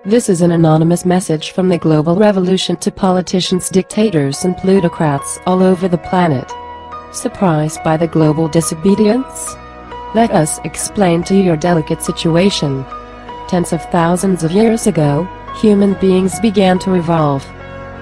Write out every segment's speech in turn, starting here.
This is an anonymous message from the global revolution to politicians, dictators and plutocrats all over the planet. Surprised by the global disobedience? Let us explain to you your delicate situation. Tens of thousands of years ago, human beings began to evolve.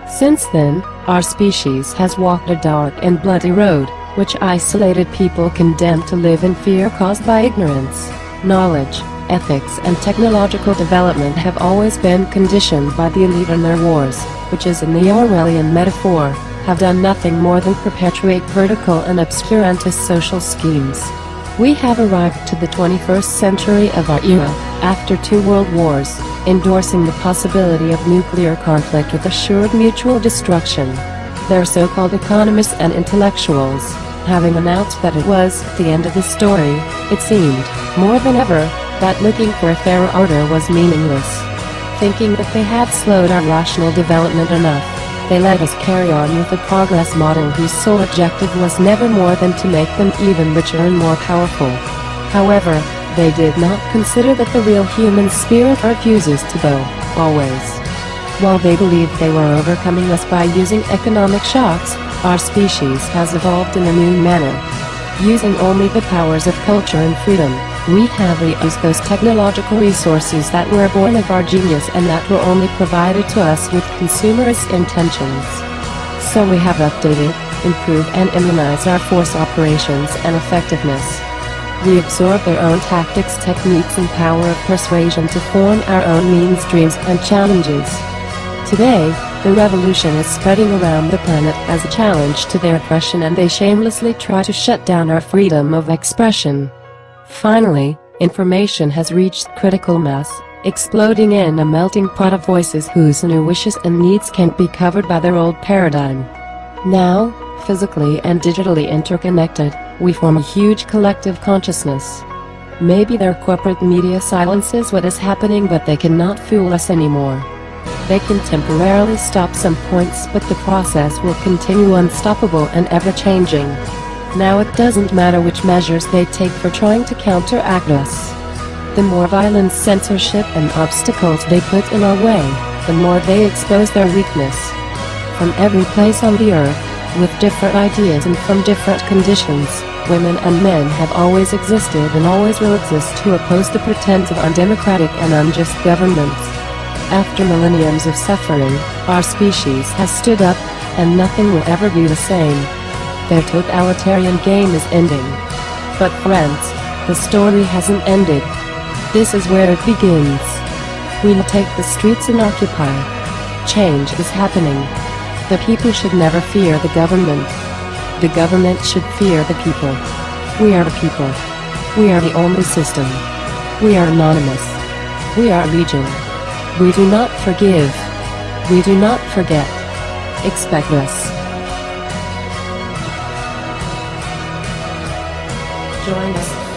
Since then, our species has walked a dark and bloody road, which isolated people condemned to live in fear caused by ignorance. Knowledge, ethics and technological development have always been conditioned by the elite and their wars, which is in the Orwellian metaphor, have done nothing more than perpetuate vertical and obscurantist social schemes. We have arrived to the 21st century of our era, after 2 world wars, endorsing the possibility of nuclear conflict with assured mutual destruction. Their so-called economists and intellectuals, having announced that it was the end of the story, it seemed, more than ever, that looking for a fairer order was meaningless. Thinking that they had slowed our rational development enough, they let us carry on with a progress model whose sole objective was never more than to make them even richer and more powerful. However, they did not consider that the real human spirit refuses to bow, always. While they believed they were overcoming us by using economic shocks, our species has evolved in a new manner. Using only the powers of culture and freedom, we have reused those technological resources that were born of our genius and that were only provided to us with consumerist intentions. So we have updated, improved and immunized our force operations and effectiveness. We absorb their own tactics, techniques and power of persuasion to form our own means, dreams and challenges. Today, the revolution is spreading around the planet as a challenge to their oppression, and they shamelessly try to shut down our freedom of expression. Finally, information has reached critical mass, exploding in a melting pot of voices whose new wishes and needs can't be covered by their old paradigm. Now, physically and digitally interconnected, we form a huge collective consciousness. Maybe their corporate media silences what is happening, but they cannot fool us anymore. They can temporarily stop some points, but the process will continue unstoppable and ever-changing. Now it doesn't matter which measures they take for trying to counteract us. The more violence, censorship and obstacles they put in our way, the more they expose their weakness. From every place on the earth, with different ideas and from different conditions, women and men have always existed and always will exist to oppose the pretense of undemocratic and unjust governments. After millenniums of suffering, our species has stood up, and nothing will ever be the same. Their totalitarian game is ending. But friends, the story hasn't ended. This is where it begins. We will take the streets and occupy. Change is happening. The people should never fear the government. The government should fear the people. We are the people. We are the only system. We are anonymous. We are legion. We do not forgive. We do not forget. Expect us. Join us.